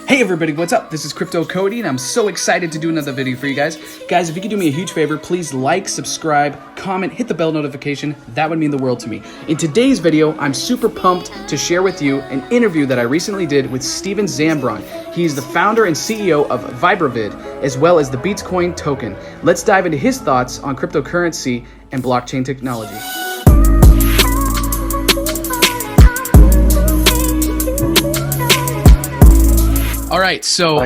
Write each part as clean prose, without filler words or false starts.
Hey everybody, what's up? This is Crypto Cody and I'm so excited to do another video for you guys. Guys, if you could do me a huge favor, please like, subscribe, comment, hit the bell notification. That would mean the world to me. In today's video, I'm super pumped to share with you an interview that I recently did with Steven Zambron. He's the founder and CEO of VibraVid, as well as the BeatzCoin token. Let's dive into his thoughts on cryptocurrency and blockchain technology. All right, so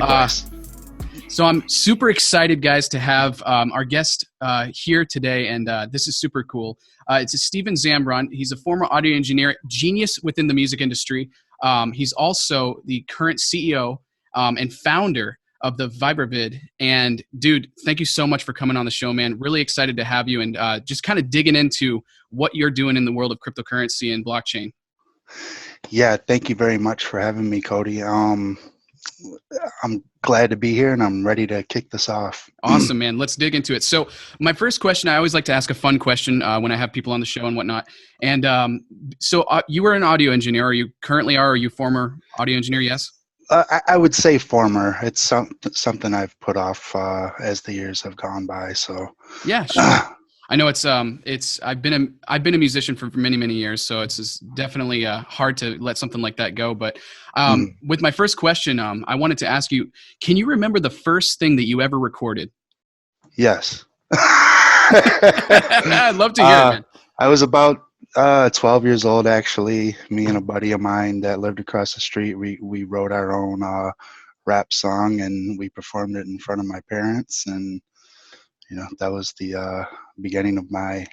I'm super excited, guys, to have our guest here today, and this is super cool. It's Steven Zambron. He's a former audio engineer, genius within the music industry. He's also the current CEO and founder of the VibraVid. And dude, thank you so much for coming on the show, man. Really excited to have you and just kind of digging into what you're doing in the world of cryptocurrency and blockchain. Yeah, thank you very much for having me, Cody. I'm glad to be here and I'm ready to kick this off. Awesome, man. Let's dig into it. So my first question, I always like to ask a fun question when I have people on the show and whatnot. And so you were an audio engineer, or you currently are, or you former audio engineer? Yes. I would say former. It's something I've put off as the years have gone by. So yeah, sure. I know I've been a musician for many years, so it's definitely hard to let something like that go. But with my first question, I wanted to ask you: can you remember the first thing that you ever recorded? Yes. I'd love to hear it, man. I was about 12 years old, actually. Me and a buddy of mine that lived across the street, we wrote our own rap song and we performed it in front of my parents, and that was the beginning of my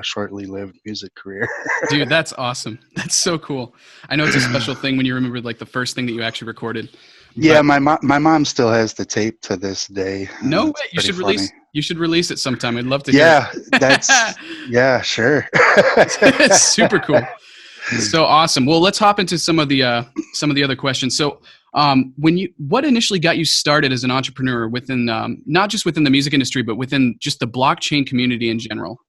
shortly lived music career. Dude, that's awesome. That's so cool. I know it's a special thing when you remember like the first thing that you actually recorded. Yeah, my mom still has the tape to this day. No way. You should release it sometime. I'd love to hear it. Yeah, sure. It's super cool. So awesome. Well, let's hop into some of the other questions. So what initially got you started as an entrepreneur within not just within the music industry, but within just the blockchain community in general?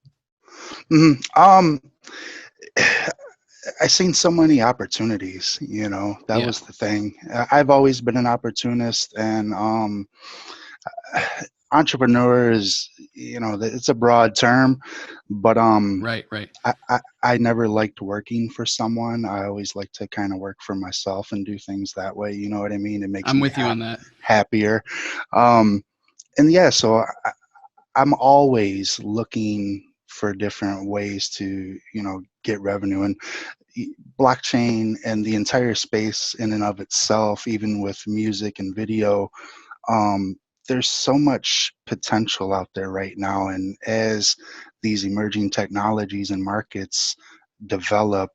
I seen so many opportunities, that was the thing. I've always been an opportunist, and entrepreneur is, it's a broad term, but right. I never liked working for someone. I always like to kind of work for myself and do things that way. You know what I mean? It makes I'm with you on that. Happier. And yeah, so I'm always looking for different ways to, get revenue, and blockchain and the entire space in and of itself, even with music and video, there's so much potential out there right now. And as these emerging technologies and markets develop,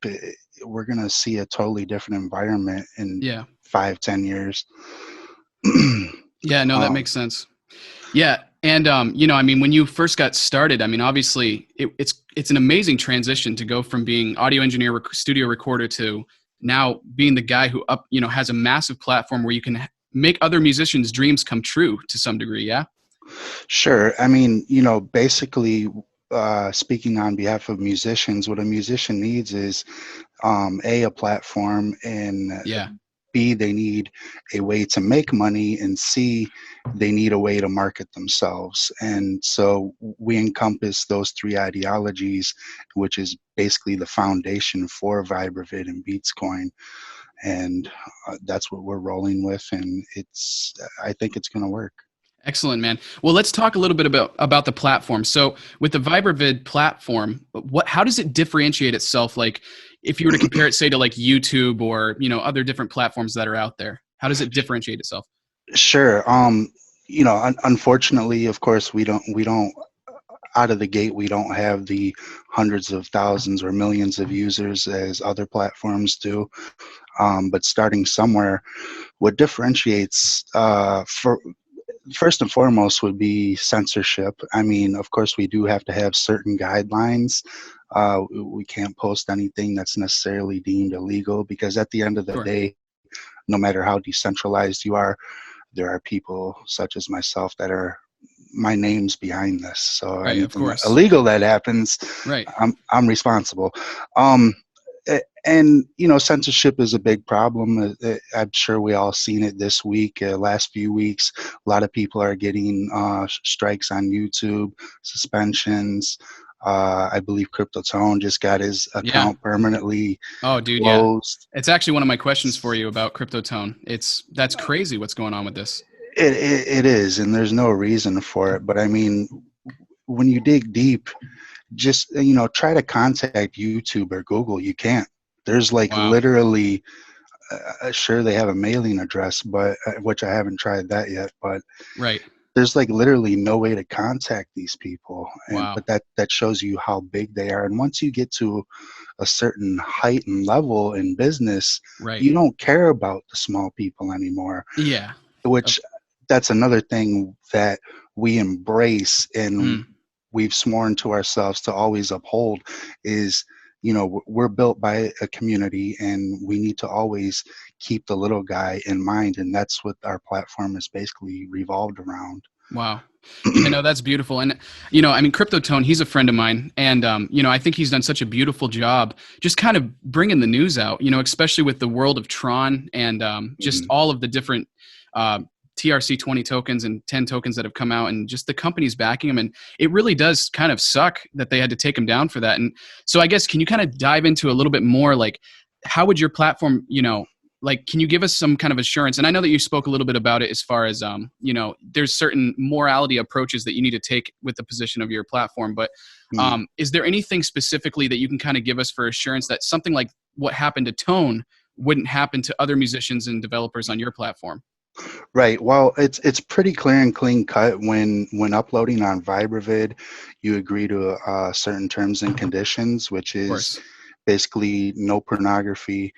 we're going to see a totally different environment in 5-10 years. Yeah, no, that makes sense. Yeah. And, I mean, when you first got started, I mean, obviously it's an amazing transition to go from being audio engineer, studio recorder to now being the guy who has a massive platform where you can make other musicians' dreams come true to some degree. Yeah. Sure. I mean, basically, speaking on behalf of musicians, what a musician needs is a platform, and B, they need a way to make money, and C, they need a way to market themselves. And so we encompass those three ideologies, which is basically the foundation for VibraVid and BeatzCoin. And that's what we're rolling with, and I think it's going to work. Excellent, man. Well, let's talk a little bit about the platform. So with the VibraVid platform, how does it differentiate itself? Like if you were to compare it, say, to like YouTube or, other different platforms that are out there, how does it differentiate itself? Sure. Unfortunately, of course, we don't out of the gate, we don't have the hundreds of thousands or millions of users as other platforms do. But starting somewhere, what differentiates first and foremost would be censorship. I mean, of course, we do have to have certain guidelines. We can't post anything that's necessarily deemed illegal, because at the end of the day, no matter how decentralized you are, there are people such as myself that are my name's behind this. So right, of course, illegal that happens, right, I'm responsible. And censorship is a big problem. I'm sure we all seen it this week, last few weeks. A lot of people are getting strikes on YouTube, suspensions. I believe Cryptotone just got his Yeah. account permanently Oh, dude, yeah. closed. It's actually one of my questions for you about Cryptotone. That's crazy what's going on with this. It is, and there's no reason for it. But I mean, when you dig deep, just try to contact YouTube or Google. You can't. There's like Wow. literally, sure they have a mailing address, but which I haven't tried that yet. But Right. there's like literally no way to contact these people, and Wow. but that shows you how big they are. And once you get to a certain height and level in business, Right. you don't care about the small people anymore. Yeah. Which that's another thing that we embrace and Mm. we've sworn to ourselves to always uphold is, we're built by a community and we need to always keep the little guy in mind. And that's what our platform is basically revolved around. Wow. Yeah, no, that's beautiful. And, I mean, Cryptotone, he's a friend of mine. And, I think he's done such a beautiful job just kind of bringing the news out, especially with the world of Tron and just all of the different TRC20 tokens and 10 tokens that have come out and just the companies backing them. And it really does kind of suck that they had to take them down for that. And so I guess, can you kind of dive into a little bit more, like, how would your platform, like, can you give us some kind of assurance? And I know that you spoke a little bit about it as far as, there's certain morality approaches that you need to take with the position of your platform. But is there anything specifically that you can kind of give us for assurance that something like what happened to Tone wouldn't happen to other musicians and developers on your platform? Right. Well, it's pretty clear and clean cut when uploading on VibraVid, you agree to certain terms and conditions, which Of is course. basically no pornography.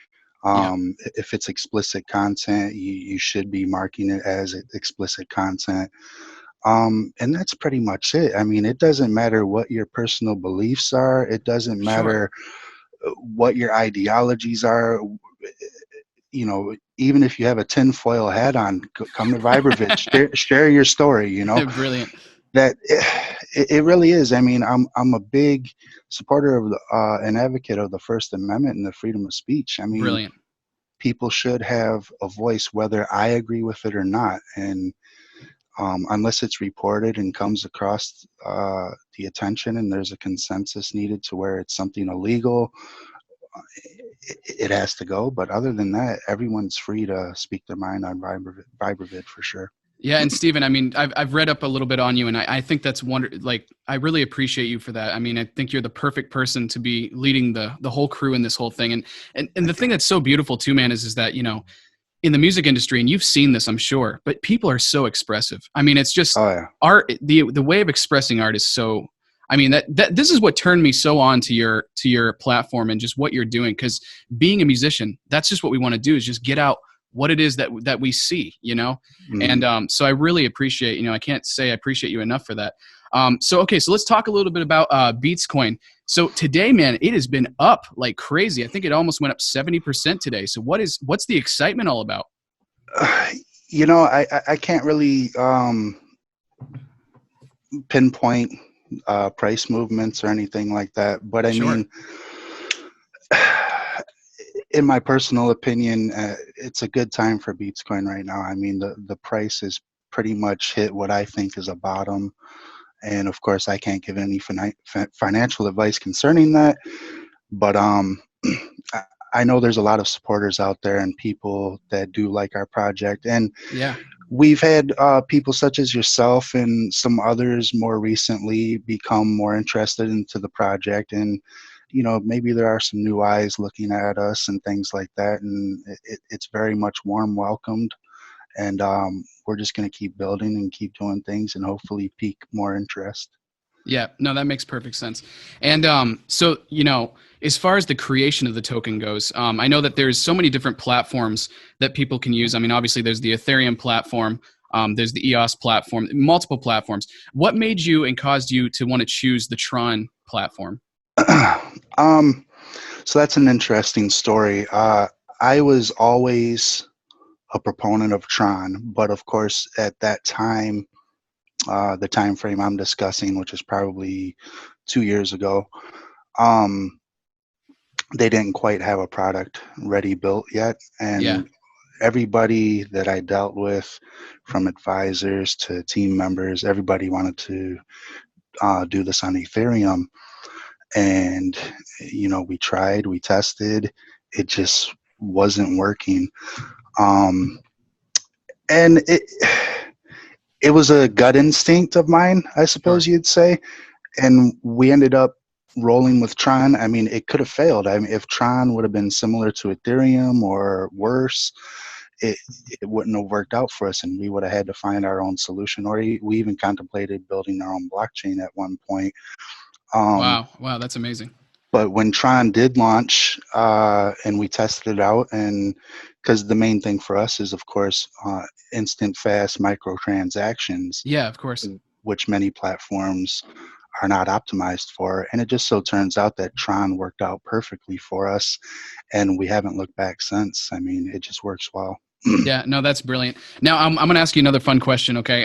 Yeah. If it's explicit content, you should be marking it as explicit content. And that's pretty much it. I mean, it doesn't matter what your personal beliefs are. It doesn't Sure. matter what your ideologies are. Even if you have a tinfoil hat on, come to VibraVid, share your story. Brilliant. That it really is. I mean, I'm a big supporter of an advocate of the First Amendment and the freedom of speech. I mean, Brilliant. people should have a voice, whether I agree with it or not. And unless it's reported and comes across the attention and there's a consensus needed to where it's something illegal, it has to go. But other than that, everyone's free to speak their mind on VibraVid for sure. Yeah, and Steven, I mean, I've read up a little bit on you, and I think that's like, I really appreciate you for that. I mean, I think you're the perfect person to be leading the whole crew in this whole thing. And the thing that's so beautiful too, man, is that, in the music industry, and you've seen this, I'm sure, but people are so expressive. I mean, it's just Oh yeah. art. The way of expressing art is so. I mean, that this is what turned me so on to your platform and just what you're doing. Because being a musician, that's just what we want to do, is just get out what it is that we see, Mhm. And so I really appreciate, I can't say I appreciate you enough for that. So let's talk a little bit about BeatzCoin. So today, man, it has been up like crazy. I think it almost went up 70% today. So what's the excitement all about? I can't really pinpoint price movements or anything like that, but I Sure. mean, in my personal opinion, it's a good time for BeatzCoin right now. I mean, the price is pretty much hit what I think is a bottom. And of course, I can't give any financial advice concerning that. But I know there's a lot of supporters out there and people that do like our project. And Yeah. we've had people such as yourself and some others more recently become more interested into the project. And maybe there are some new eyes looking at us and things like that. And it's very much warm welcomed. And we're just going to keep building and keep doing things and hopefully pique more interest. Yeah, no, that makes perfect sense. And so, as far as the creation of the token goes, I know that there's so many different platforms that people can use. I mean, obviously, there's the Ethereum platform, there's the EOS platform, multiple platforms. What made you and caused you to want to choose the Tron platform? So that's an interesting story. I was always a proponent of Tron, but of course, at that time, the time frame I'm discussing, which is probably 2 years ago, um, they didn't quite have a product ready built yet. Yeah. And everybody that I dealt with, from advisors to team members, everybody wanted to do this on Ethereum. And, we tried, we tested, it just wasn't working. Um, and it was a gut instinct of mine, I Sure. suppose you'd say. And we ended up rolling with Tron. I mean, it could have failed. I mean, if Tron would have been similar to Ethereum or worse, it, it wouldn't have worked out for us, and we would have had to find our own solution. Or we even contemplated building our own blockchain at one point. Um, Wow. Wow. That's amazing. but when Tron did launch, and we tested it out, and because the main thing for us is, of course, instant, fast microtransactions, Yeah, of course. which many platforms are not optimized for. And it just so turns out that Tron worked out perfectly for us, and we haven't looked back since. I mean, it just works well. Yeah, no, that's brilliant. Now, I'm going to ask you another fun question. Okay.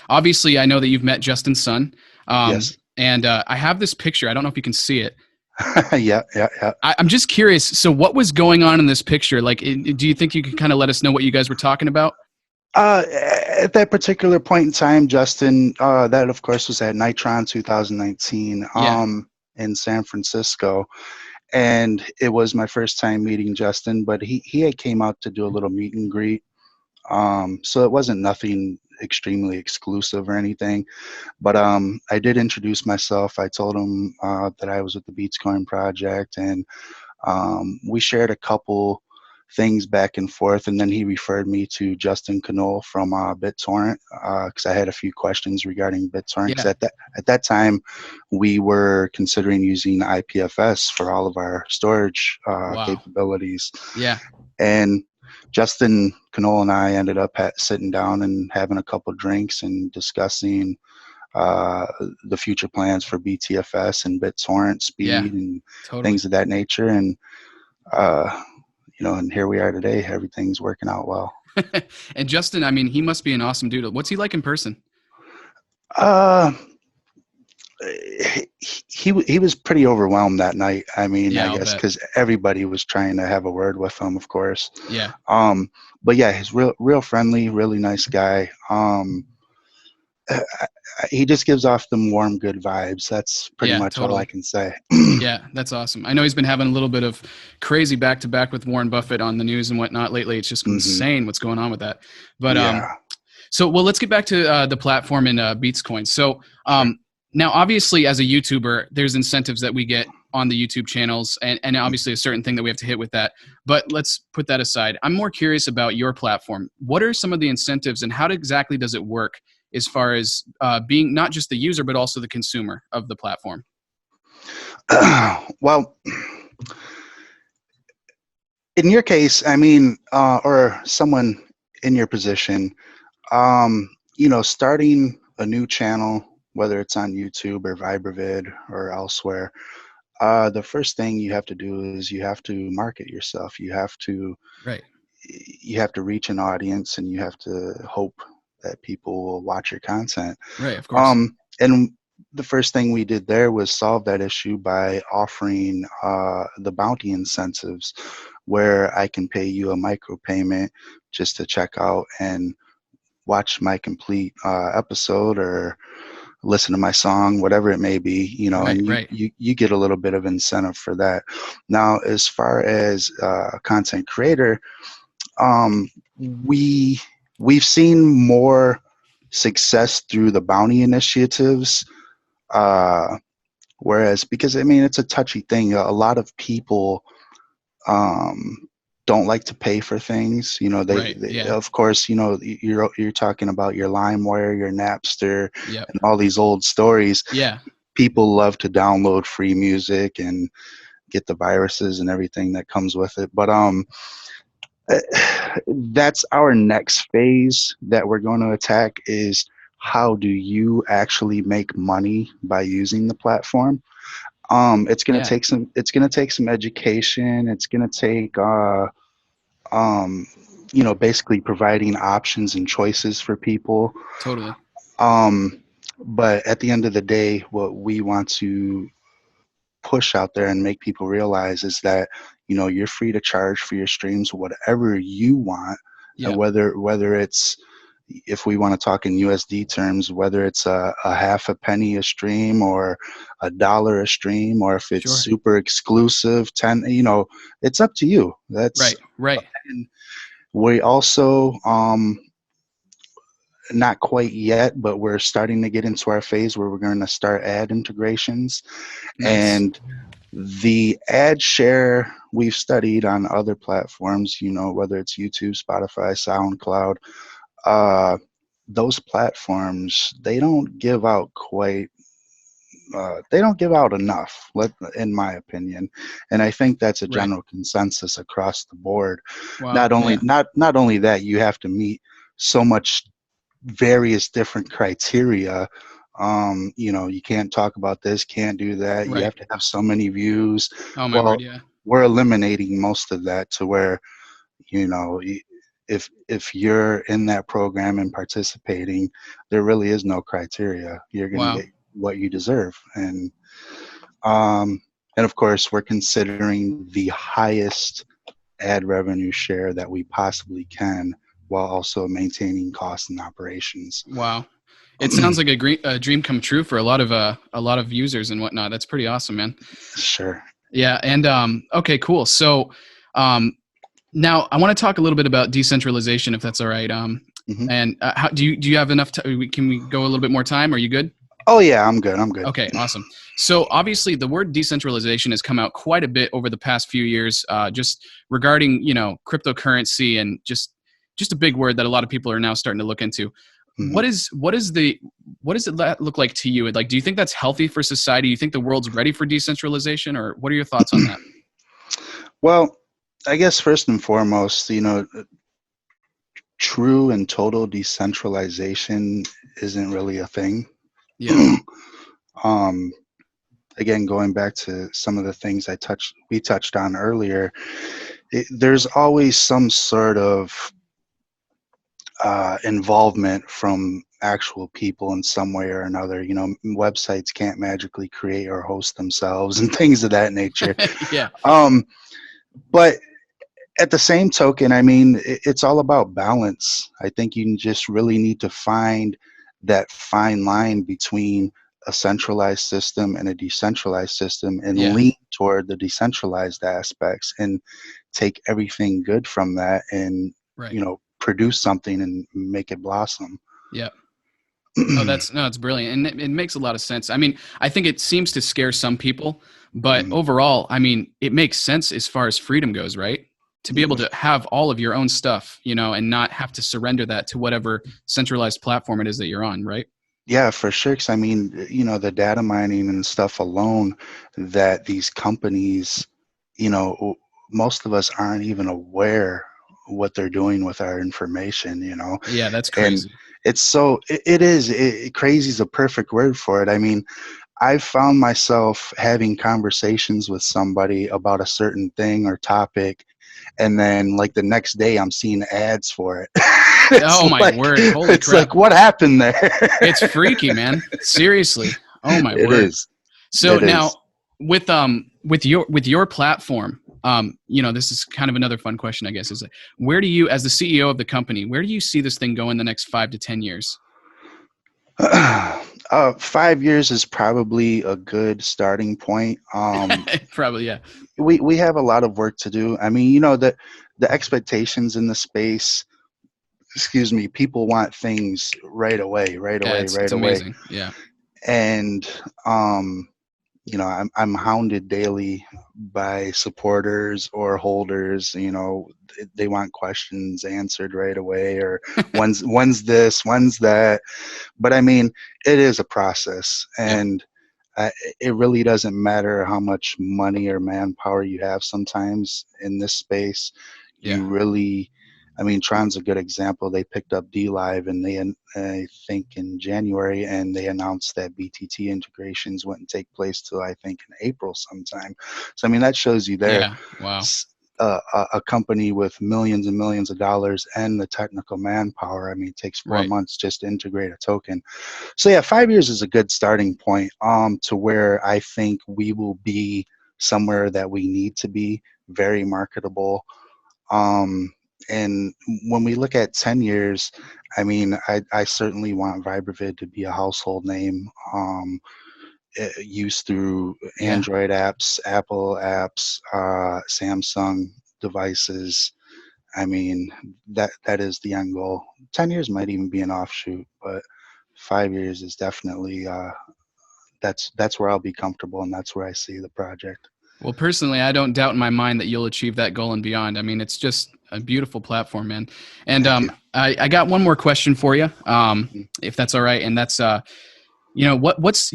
Obviously, I know that you've met Justin's son. Yes. And I have this picture. I don't know if you can see it. Yeah. I'm just curious. So, what was going on in this picture? Like, do you think you can kind of let us know what you guys were talking about? At that particular point in time, Justin, that of course was at Nitron 2019, Yeah. in San Francisco. And it was my first time meeting Justin, but he had came out to do a little meet and greet. So it wasn't nothing extremely exclusive or anything. But I did introduce myself. I told him that I was with the BeatzCoin project, and we shared a couple things back and forth, and then he referred me to Justin Canole from BitTorrent, because I had a few questions regarding BitTorrent. Because Yeah. at that time, we were considering using IPFS for all of our storage Wow. capabilities, Yeah. and Justin Canole and I ended up sitting down and having a couple drinks and discussing uh, the future plans for BTFS and BitTorrent Yeah. speed and Totally. things of that nature. And uh, and here we are today. Everything's working out well. And Justin, I mean, he must be an awesome dude. What's he like in person? Uh, he was pretty overwhelmed that night. I mean, I Yeah, I'll guess bet. because everybody was trying to have a word with him, of course. Yeah. But yeah, he's real friendly, really nice guy. Uh, he just gives off them warm, good vibes. That's pretty Yeah, much all I totally. can say. Yeah, that's awesome. I know he's been having a little bit of crazy back to back with Warren Buffett on the news and whatnot lately. It's just Hmm. insane what's going on with that. But Yeah, well, let's get back to the platform in BeatzCoin. So sure. now, obviously, as a YouTuber, there's incentives that we get on the YouTube channels, and obviously a certain thing that we have to hit with that. But let's put that aside. I'm more curious about your platform. What are some of the incentives, and how exactly does it work as far as being not just the user, but also the consumer of the platform? Well, in your case, I mean, or someone in your position, starting a new channel, whether it's on YouTube or VibraVid or elsewhere, the first thing you have to do is you have to market yourself. Right. You have to reach an audience, and you have to hope that people will watch your content. Right. Of course. And the first thing we did there was solve that issue by offering the bounty incentives, where I can pay you a micropayment just to check out and watch my complete episode, or listen to my song, whatever it may be, Right. and Right. you get a little bit of incentive for that. Now, as far as content creator, um, we we've seen more success through the bounty initiatives, uh, whereas, because I mean, it's a touchy thing. A lot of people um, don't like to pay for things. Right. They Yeah. of course, you're talking about your LimeWire, your Napster, Yep. and all these old stories. Yeah. People love to download free music and get the viruses and everything that comes with it. But that's our next phase that we're going to attack, is how do you actually make money by using the platform. Yeah. It's going to take some education. It's going to take um, basically providing options and choices for people. Totally. um, but at the end of the day, what we want to push out there and make people realize is that, you're free to charge for your streams whatever you want. Yeah. Whether it's, if we want to talk in USD terms, whether it's a half a penny a stream or $1 a stream, or if it's Sure. super exclusive 10, it's up to you. That's right. And we also, not quite yet, but we're starting to get into our phase where we're going to start ad integrations. Nice. And the ad share we've studied on other platforms, whether it's YouTube, Spotify, SoundCloud, those platforms, they don't give out enough, in my opinion. And I think that's a general consensus across the board. Wow. Not only that, you have to meet so much various different criteria. You can't talk about this, can't do that. You have to have so many views. Oh my word, yeah. We're eliminating most of that to where, if you're in that program and participating, there really is no criteria. You're going to get what you deserve. And of course, we're considering the highest ad revenue share that we possibly can, while also maintaining costs and operations. Wow. It sounds like a dream come true for a lot of users and whatnot. That's pretty awesome, man. Sure. Yeah. And okay, cool. So now I want to talk a little bit about decentralization, if that's all right. And how do you have enough time? Can we go a little bit more time? Are you good? Oh yeah, I'm good. Okay, awesome. So obviously the word decentralization has come out quite a bit over the past few years, just regarding, cryptocurrency, and just a big word that a lot of people are now starting to look into. Mm-hmm. What does it look like to you? Like, do you think that's healthy for society? Do you think the world's ready for decentralization, or what are your thoughts on that? Well, I guess first and foremost, true and total decentralization isn't really a thing. Yeah. Again, going back to some of the things we touched on earlier, there's always some sort of involvement from actual people in some way or another. Websites can't magically create or host themselves and things of that nature. Yeah. But at the same token, I mean, it's all about balance. I think you just really need to find that fine line between a centralized system and a decentralized system, and lean toward the decentralized aspects and take everything good from that and, produce something and make it blossom. Yeah. It's brilliant. And it makes a lot of sense. I mean, I think it seems to scare some people, but overall, I mean, it makes sense as far as freedom goes, right? To be able to have all of your own stuff, and not have to surrender that to whatever centralized platform it is that you're on, right? Yeah, for sure. 'Cause I mean, the data mining and stuff alone that these companies, most of us aren't even aware what they're doing with our information, Yeah, that's crazy. And it's crazy is a perfect word for it. I mean, I've found myself having conversations with somebody about a certain thing or topic, and then like the next day I'm seeing ads for it. Oh my word. Holy it's crap. Like, what happened there? It's freaky, man. Seriously. Oh my word. It is. So now with your platform, this is kind of another fun question, I guess, is like, where do you, as the CEO of the company, where do you see this thing go in the next 5 to 10 years? 5 years is probably a good starting point. Probably, yeah. We have a lot of work to do. I mean, the expectations in the space, people want things right away. It's amazing. Yeah. And I'm hounded daily by supporters or holders. They want questions answered right away, or when's this, when's that. But I mean, it is a process, and it really doesn't matter how much money or manpower you have. Sometimes in this space, you really, I mean, Tron's a good example. They picked up DLive, and I think in January, and they announced that BTT integrations wouldn't take place till I think in April sometime. So I mean, that shows you there. Yeah. Wow. a company with millions and millions of dollars and the technical manpower. I mean, it takes 4 Right. months just to integrate a token. So yeah, 5 years is a good starting point to where I think we will be somewhere that we need to be, very marketable. And when we look at 10 years, I mean, I certainly want VibraVid to be a household name, used through Yeah. Android apps, Apple apps, Samsung devices. I mean, that is the end goal. 10 years might even be an offshoot, but 5 years is definitely that's where I'll be comfortable, and that's where I see the project. Well, personally, I don't doubt in my mind that you'll achieve that goal and beyond. I mean, it's just a beautiful platform, man. And Thank you. I got one more question for you, if that's all right. And that's, what's,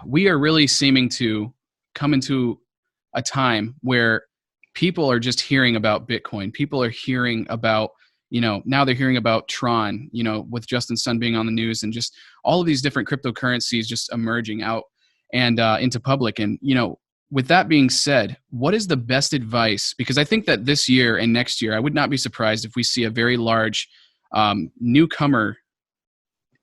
we are really seeming to come into a time where people are just hearing about Bitcoin. People are hearing about, now they're hearing about Tron, with Justin Sun being on the news, and just all of these different cryptocurrencies just emerging out and into public. And, with that being said, what is the best advice? Because I think that this year and next year, I would not be surprised if we see a very large newcomer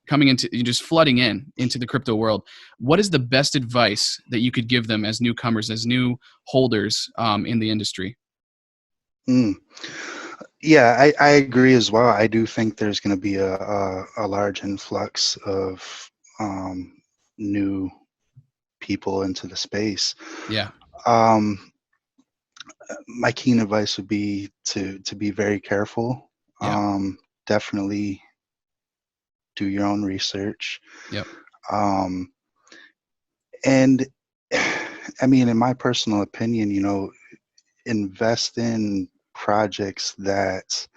coming into, just flooding into the crypto world. What is the best advice that you could give them as newcomers, as new holders in the industry? Yeah, I agree as well. I do think there's going to be a large influx of new people into the space. Yeah. My keen advice would be to be very careful. Yeah. Definitely do your own research. Yep. And I mean, in my personal opinion, invest in projects that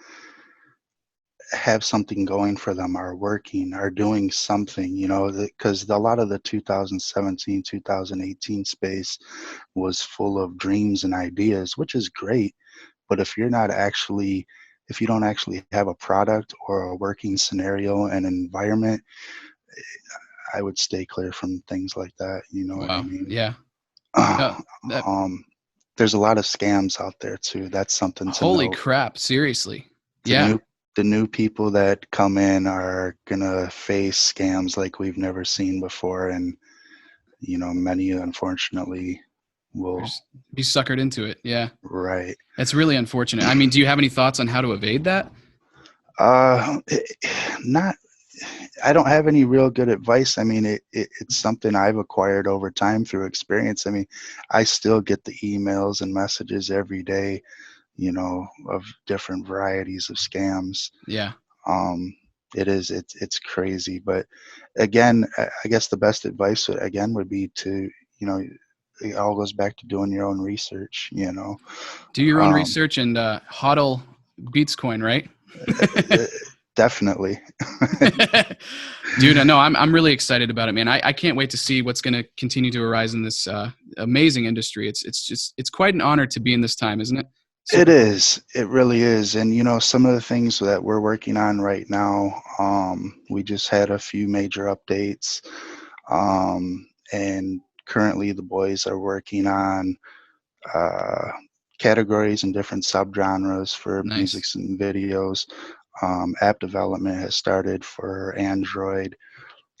have something going for them, are working, are doing something, because a lot of the 2017, 2018 space was full of dreams and ideas, which is great. But if you don't actually have a product or a working scenario and environment, I would stay clear from things like that. You know what I Wow. mean? Yeah. That, There's a lot of scams out there too. That's something to holy note. crap. Seriously. The Yeah. new the new people that come in are gonna face scams like we've never seen before, and many unfortunately will. Just be suckered into it. Yeah. Right. That's really unfortunate. I mean, do you have any thoughts on how to evade that? Not. I don't have any real good advice. I mean, it's something I've acquired over time through experience. I mean, I still get the emails and messages every day, of different varieties of scams. Yeah. It's crazy. But again, I guess the best advice again would be to, it all goes back to doing your own research, Do your own research and hodl BeatzCoin, right? Definitely. Dude, no, I'm really excited about it, man. I can't wait to see what's going to continue to arise in this amazing industry. It's quite an honor to be in this time, isn't it? It is. It really is. And some of the things that we're working on right now, we just had a few major updates, and currently the boys are working on categories and different subgenres for Nice. music and videos. App development has started for Android,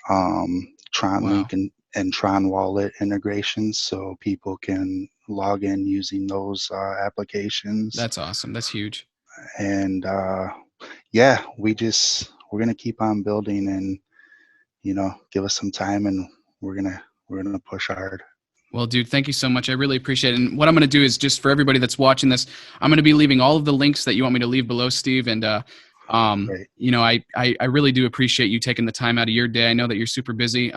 Tron Link and Tron Wallet integrations, so people can log in using those applications. That's awesome. That's huge. And yeah, we're gonna keep on building, and give us some time, and we're gonna push hard. Well, dude, thank you so much. I really appreciate it. And what I'm going to do is, just for everybody that's watching this, I'm going to be leaving all of the links that you want me to leave below, Steve. And, Right. I really do appreciate you taking the time out of your day. I know that you're super busy.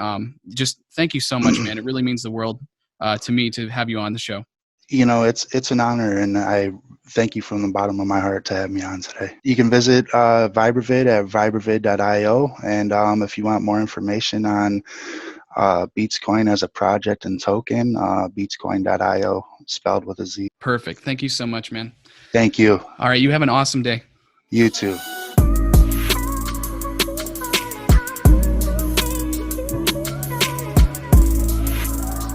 Just thank you so much, man. It really means the world to me to have you on the show. It's an honor, and I thank you from the bottom of my heart to have me on today. You can visit VibraVid at VibraVid.io, and if you want more information on BeatzCoin as a project and token, BeatzCoin.io, spelled with a Z. Perfect. Thank you so much, man. Thank you. All right. You have an awesome day. You too.